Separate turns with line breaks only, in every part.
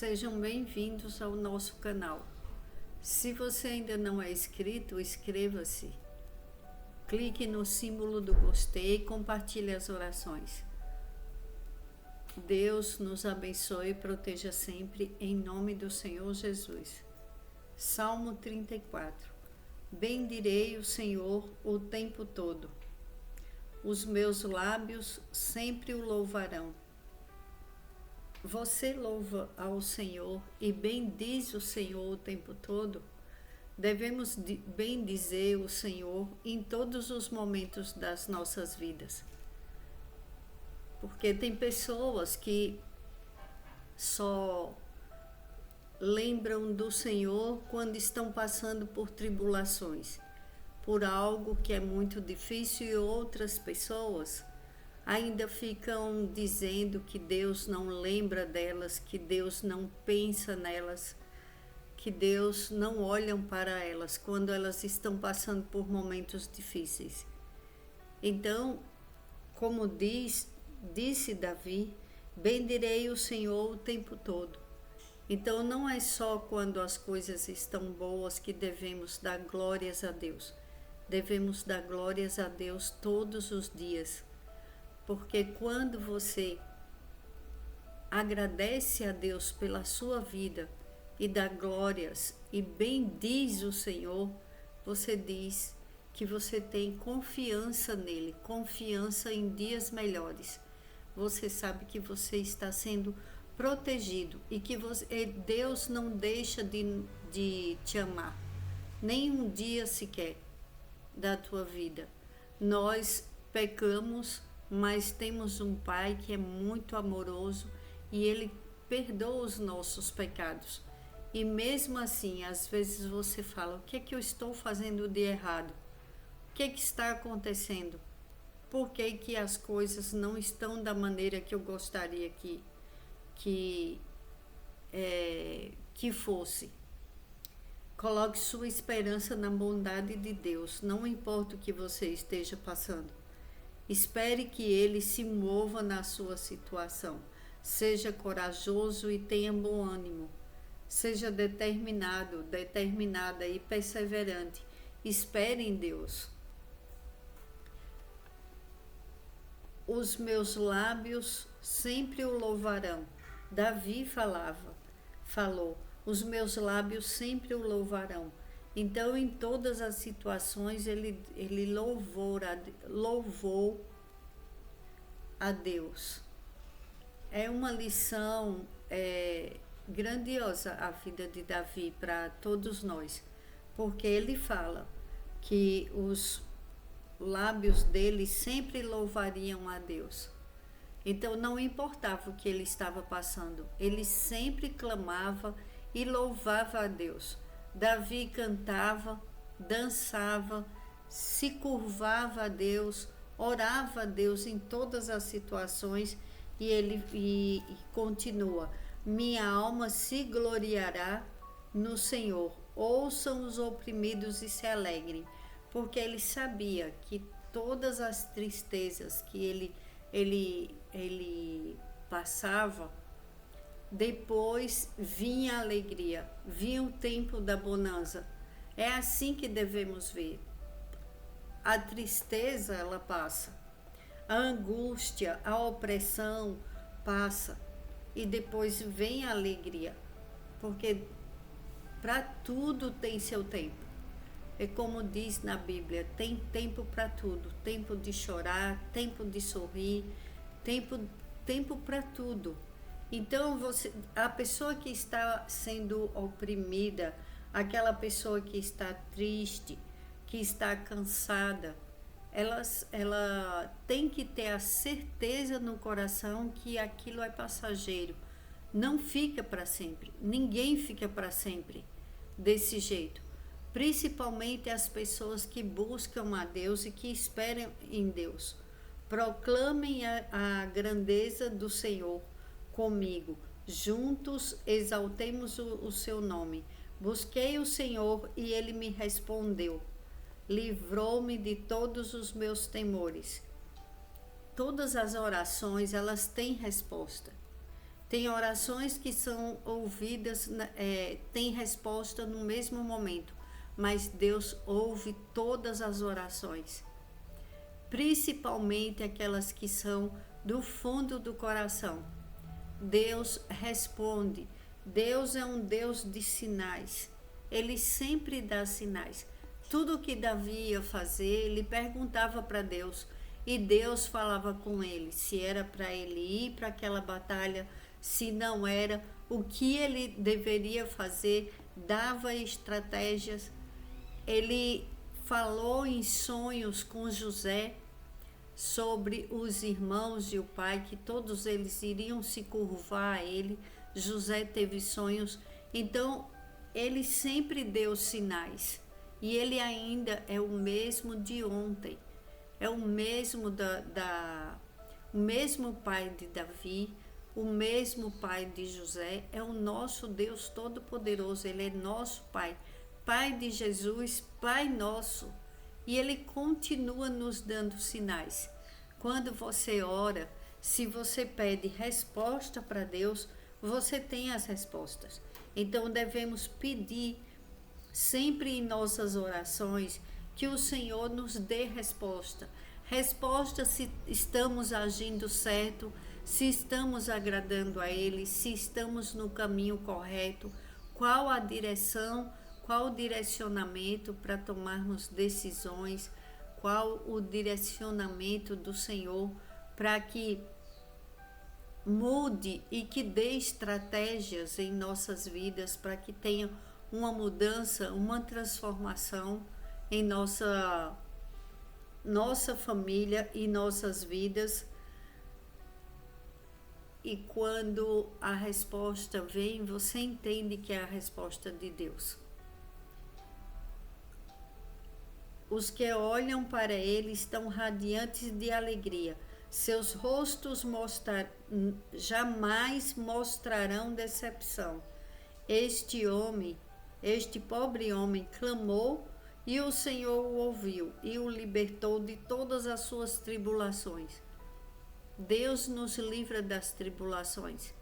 Sejam bem-vindos ao nosso canal. Se você ainda não é inscrito, inscreva-se. Clique no símbolo do gostei e compartilhe as orações. Deus nos abençoe e proteja sempre, em nome do Senhor Jesus. Salmo 34. Bendirei o Senhor o tempo todo. Os meus lábios sempre o louvarão. Você louva ao Senhor e bendiz o Senhor o tempo todo? Devemos bendizer o Senhor em todos os momentos das nossas vidas. Porque tem pessoas que só lembram do Senhor quando estão passando por tribulações, por algo que é muito difícil, e outras pessoas ainda ficam dizendo que Deus não lembra delas, que Deus não pensa nelas, que Deus não olha para elas quando elas estão passando por momentos difíceis. Então, como disse Davi, bendirei o Senhor o tempo todo. Então não é só quando as coisas estão boas que devemos dar glórias a Deus. Devemos dar glórias a Deus todos os dias. Porque quando você agradece a Deus pela sua vida e dá glórias e bendiz o Senhor, você diz que você tem confiança nele, confiança em dias melhores. Você sabe que você está sendo protegido e que Deus não deixa de te amar, nem um dia sequer da tua vida. Nós pecamos, mas temos um Pai que é muito amoroso e Ele perdoa os nossos pecados. E mesmo assim, às vezes você fala, o que é que eu estou fazendo de errado? O que é que está acontecendo? Por que que as coisas não estão da maneira que eu gostaria que fosse? Coloque sua esperança na bondade de Deus, não importa o que você esteja passando. Espere que Ele se mova na sua situação. Seja corajoso e tenha bom ânimo. Seja determinada e perseverante. Espere em Deus. Os meus lábios sempre o louvarão. Davi falou, os meus lábios sempre o louvarão. Então, em todas as situações, ele louvou a Deus. É uma lição grandiosa a vida de Davi para todos nós, porque ele fala que os lábios dele sempre louvariam a Deus. Então, não importava o que ele estava passando, ele sempre clamava e louvava a Deus. Davi cantava, dançava, se curvava a Deus, orava a Deus em todas as situações e ele continua: minha alma se gloriará no Senhor, ouçam os oprimidos e se alegrem, porque ele sabia que todas as tristezas que ele passava, depois vinha a alegria, vinha o tempo da bonança. É assim que devemos ver. A tristeza, ela passa. A angústia, a opressão passa. E depois vem a alegria. Porque para tudo tem seu tempo. É como diz na Bíblia, tem tempo para tudo. Tempo de chorar, tempo de sorrir, tempo para tudo. Então, a pessoa que está sendo oprimida, aquela pessoa que está triste, que está cansada, ela tem que ter a certeza no coração que aquilo é passageiro. Não fica para sempre. Ninguém fica para sempre desse jeito. Principalmente as pessoas que buscam a Deus e que esperam em Deus. Proclamem a grandeza do Senhor comigo, juntos exaltemos o seu nome. Busquei o Senhor e ele me respondeu, livrou-me de todos os meus temores. Todas as orações, elas têm resposta. Tem orações que são ouvidas, tem resposta no mesmo momento, mas Deus ouve todas as orações, principalmente aquelas que são do fundo do coração. Deus responde. Deus é um Deus de sinais. Ele sempre dá sinais. Tudo que Davi ia fazer, ele perguntava para Deus, e Deus falava com ele, se era para ele ir para aquela batalha, se não era, o que ele deveria fazer, dava estratégias. Ele falou em sonhos com José sobre os irmãos e o pai, que todos eles iriam se curvar a ele. José teve sonhos, então ele sempre deu sinais, e ele ainda é o mesmo de ontem, é o mesmo o mesmo pai de Davi, o mesmo pai de José, é o nosso Deus Todo-Poderoso. Ele é nosso Pai, Pai de Jesus, Pai nosso, e Ele continua nos dando sinais. Quando você ora, se você pede resposta para Deus, você tem as respostas. Então devemos pedir sempre em nossas orações que o Senhor nos dê resposta. Resposta se estamos agindo certo, se estamos agradando a Ele, se estamos no caminho correto, qual a direção, qual o direcionamento para tomarmos decisões, qual o direcionamento do Senhor para que mude e que dê estratégias em nossas vidas para que tenha uma mudança, uma transformação em nossa família e nossas vidas. E quando a resposta vem, você entende que é a resposta de Deus. Os que olham para ele estão radiantes de alegria. Seus rostos jamais mostrarão decepção. Este pobre homem clamou, e o Senhor o ouviu e o libertou de todas as suas tribulações. Deus nos livra das tribulações,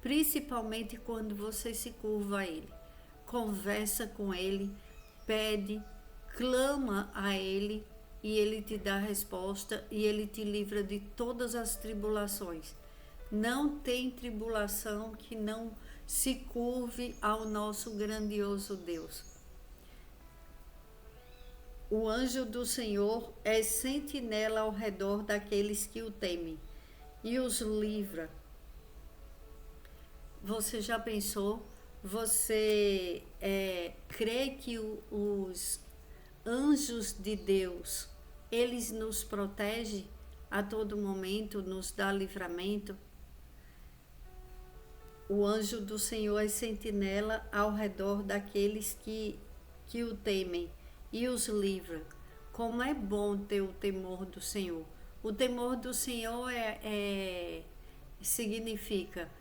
principalmente quando você se curva a Ele, conversa com Ele, pede, clama a Ele, e Ele te dá a resposta e Ele te livra de todas as tribulações. Não tem tribulação que não se curve ao nosso grandioso Deus. O anjo do Senhor é sentinela ao redor daqueles que o temem e os livra. Você já pensou? Você crê que os anjos de Deus, eles nos protegem a todo momento, nos dá livramento? O anjo do Senhor é sentinela ao redor daqueles que o temem e os livra. Como é bom ter o temor do Senhor. O temor do Senhor significa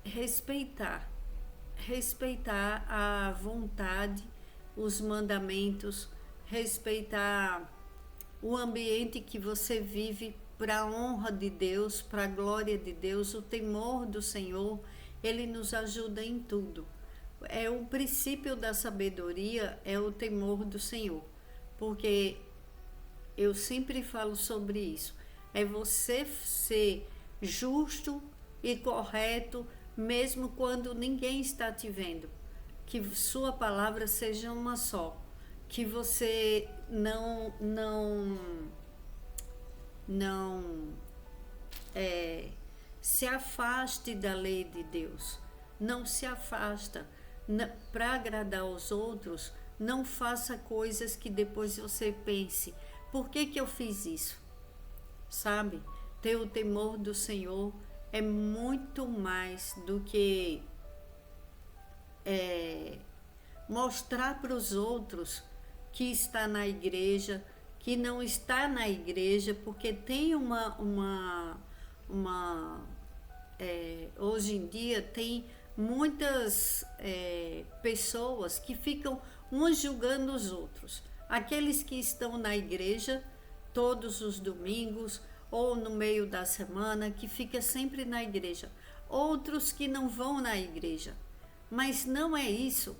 respeitar a vontade, os mandamentos, respeitar o ambiente que você vive para a honra de Deus, para a glória de Deus. O temor do Senhor, ele nos ajuda em tudo. É o princípio da sabedoria, é o temor do Senhor, porque eu sempre falo sobre isso. É você ser justo e correto, mesmo quando ninguém está te vendo. Que sua palavra seja uma só. Que você não se afaste da lei de Deus. Não se afasta. Para agradar aos outros, não faça coisas que depois você pense, por que eu fiz isso? Sabe? Ter o temor do Senhor é muito mais do que mostrar para os outros que está na igreja, que não está na igreja, porque tem hoje em dia tem muitas pessoas que ficam uns julgando os outros. Aqueles que estão na igreja todos os domingos, ou no meio da semana, que fica sempre na igreja. Outros que não vão na igreja. Mas não é isso.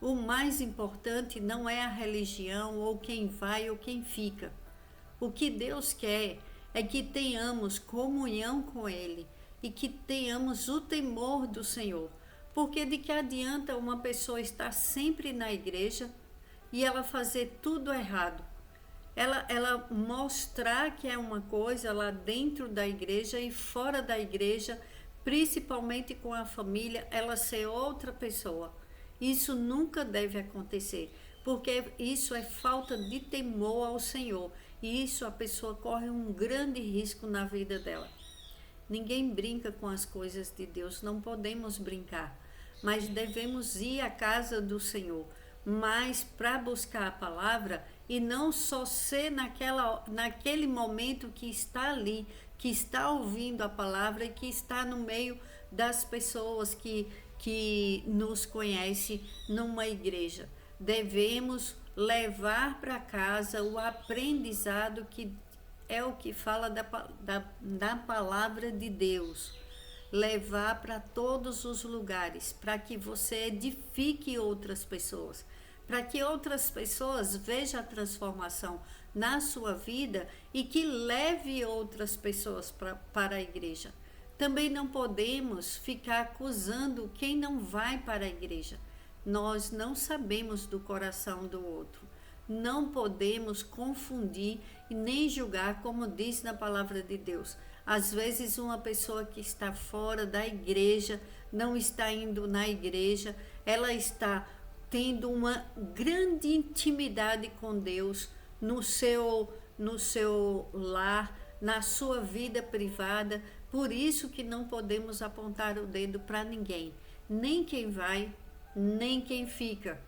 O mais importante não é a religião, ou quem vai ou quem fica. O que Deus quer é que tenhamos comunhão com Ele e que tenhamos o temor do Senhor. Porque de que adianta uma pessoa estar sempre na igreja e ela fazer tudo errado? Ela mostrar que é uma coisa lá dentro da igreja e fora da igreja, principalmente com a família, ela ser outra pessoa. Isso nunca deve acontecer, porque isso é falta de temor ao Senhor. E isso a pessoa corre um grande risco na vida dela. Ninguém brinca com as coisas de Deus, não podemos brincar, mas devemos ir à casa do Senhor, mas para buscar a palavra e não só ser naquele momento que está ali, que está ouvindo a palavra e que está no meio das pessoas que nos conhecem numa igreja. Devemos levar para casa o aprendizado que é o que fala da palavra de Deus. Levar para todos os lugares, para que você edifique outras pessoas, para que outras pessoas vejam a transformação na sua vida e que leve outras pessoas para a igreja. Também não podemos ficar acusando quem não vai para a igreja. Nós não sabemos do coração do outro. Não podemos confundir e nem julgar, como diz na palavra de Deus. Às vezes uma pessoa que está fora da igreja, não está indo na igreja, ela está tendo uma grande intimidade com Deus no seu lar, na sua vida privada. Por isso que não podemos apontar o dedo para ninguém, nem quem vai, nem quem fica.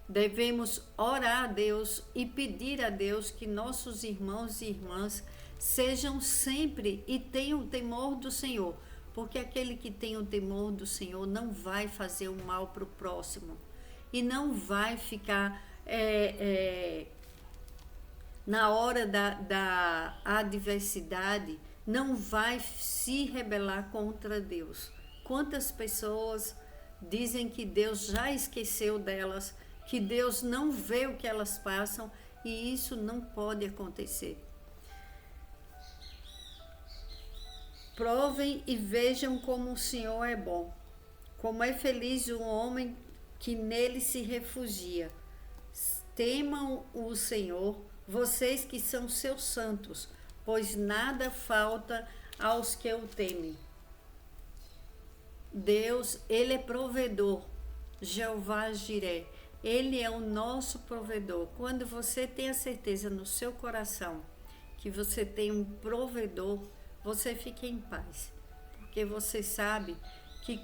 Devemos orar a Deus e pedir a Deus que nossos irmãos e irmãs sejam sempre e tenham o temor do Senhor, porque aquele que tem o temor do Senhor não vai fazer o mal para o próximo e não vai ficar na hora da adversidade, não vai se rebelar contra Deus. Quantas pessoas dizem que Deus já esqueceu delas, que Deus não vê o que elas passam, e isso não pode acontecer. Provem e vejam como o Senhor é bom, como é feliz o homem que nele se refugia. Temam o Senhor, vocês que são seus santos, pois nada falta aos que o temem. Deus, Ele é provedor, Jeová Jiré, Ele é o nosso provedor. Quando você tem a certeza no seu coração que você tem um provedor, você fica em paz, porque você sabe que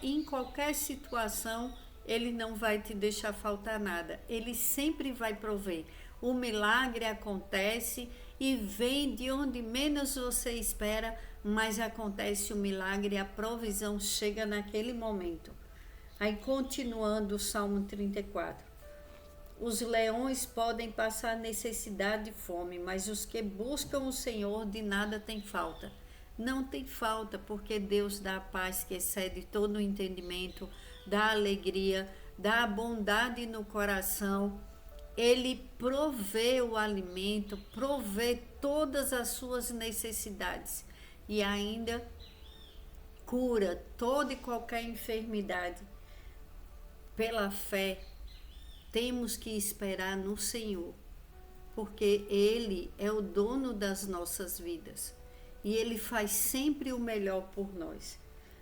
em qualquer situação Ele não vai te deixar faltar nada, Ele sempre vai prover. O milagre acontece e vem de onde menos você espera, mas acontece o milagre e a provisão chega naquele momento. Aí continuando o Salmo 34. Os leões podem passar necessidade e fome, mas os que buscam o Senhor de nada tem falta. Não tem falta, porque Deus dá a paz que excede todo o entendimento, dá alegria, dá a bondade no coração. Ele provê o alimento, provê todas as suas necessidades e ainda cura toda e qualquer enfermidade. Pela fé, temos que esperar no Senhor, porque Ele é o dono das nossas vidas e Ele faz sempre o melhor por nós.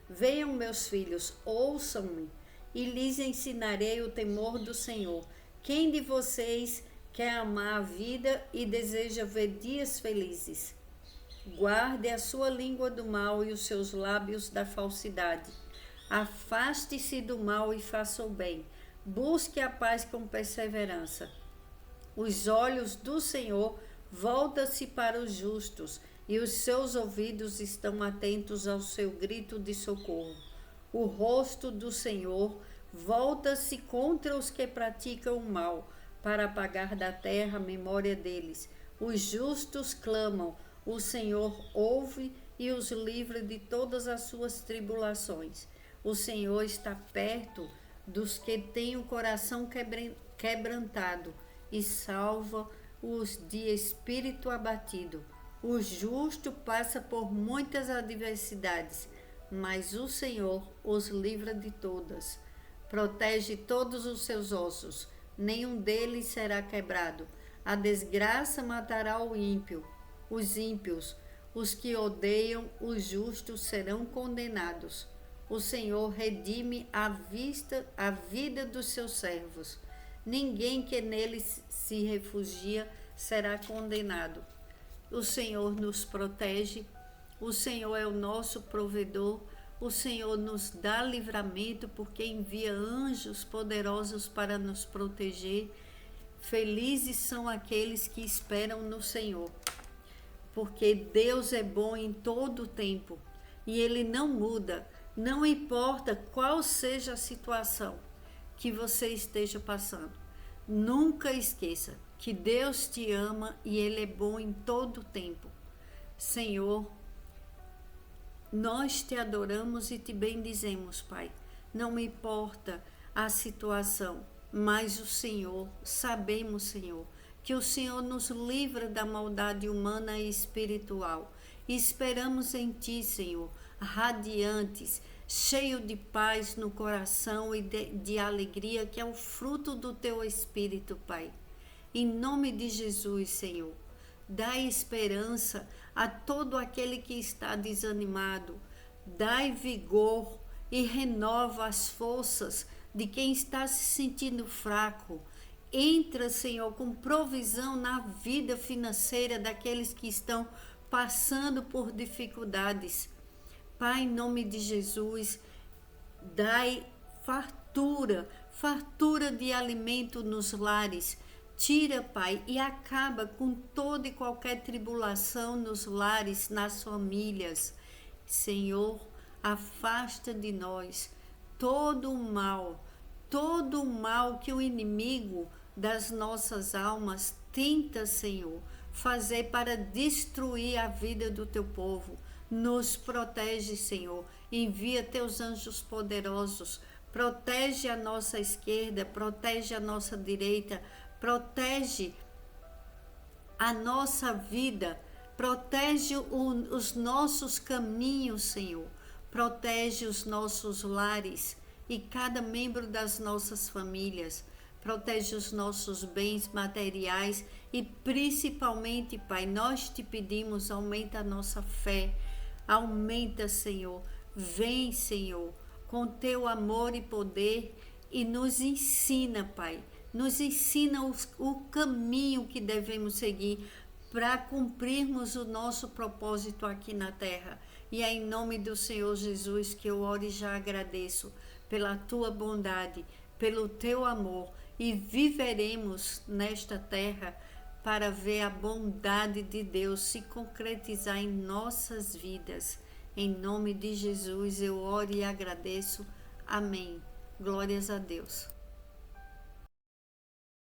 Venham, meus filhos, ouçam-me e lhes ensinarei o temor do Senhor. Quem de vocês quer amar a vida e deseja ver dias felizes? Guarde a sua língua do mal e os seus lábios da falsidade. Afaste-se do mal e faça o bem. Busque a paz com perseverança. Os olhos do Senhor voltam-se para os justos e os seus ouvidos estão atentos ao seu grito de socorro. O rosto do Senhor volta-se contra os que praticam o mal, para apagar da terra a memória deles. Os justos clamam, O Senhor ouve e os livra de todas as suas tribulações. O Senhor está perto dos que têm o coração quebrantado e salva os de espírito abatido. O justo passa por muitas adversidades, mas o Senhor os livra de todas. Protege todos os seus ossos, nenhum deles será quebrado. A desgraça matará o ímpio. Os ímpios, os que odeiam o justo, serão condenados. O Senhor redime a vida dos seus servos. Ninguém que nele se refugia será condenado. O Senhor nos protege, o Senhor é o nosso provedor, o Senhor nos dá livramento porque envia anjos poderosos para nos proteger. Felizes são aqueles que esperam no Senhor, porque Deus é bom em todo o tempo e Ele não muda, não importa qual seja a situação que você esteja passando. Nunca esqueça que Deus te ama e Ele é bom em todo o tempo. Senhor, nós te adoramos e te bendizemos, Pai. Não importa a situação, mas o Senhor, sabemos, Senhor, que o Senhor nos livra da maldade humana e espiritual. E esperamos em Ti, Senhor, radiantes, cheio de paz no coração e de alegria, que é o fruto do Teu Espírito, Pai. Em nome de Jesus, Senhor, dai esperança a todo aquele que está desanimado. Dai vigor e renova as forças de quem está se sentindo fraco. Entra, Senhor, com provisão na vida financeira daqueles que estão passando por dificuldades. Pai, em nome de Jesus, dai fartura de alimento nos lares. Tira, Pai, e acaba com toda e qualquer tribulação nos lares, nas famílias. Senhor, afasta de nós todo o mal que o inimigo das nossas almas tenta, Senhor, fazer para destruir a vida do Teu povo. Nos protege, Senhor, envia Teus anjos poderosos, protege a nossa esquerda, protege a nossa direita, protege a nossa vida, protege os nossos caminhos, Senhor, protege os nossos lares e cada membro das nossas famílias, protege os nossos bens materiais e principalmente, Pai, nós te pedimos, aumenta a nossa fé, aumenta, Senhor, vem, Senhor, com Teu amor e poder e nos ensina, Pai, nos ensina o caminho que devemos seguir para cumprirmos o nosso propósito aqui na terra. E é em nome do Senhor Jesus que eu oro e já agradeço pela Tua bondade, pelo Teu amor, e viveremos nesta terra para ver a bondade de Deus se concretizar em nossas vidas. Em nome de Jesus eu oro e agradeço. Amém. Glórias a Deus.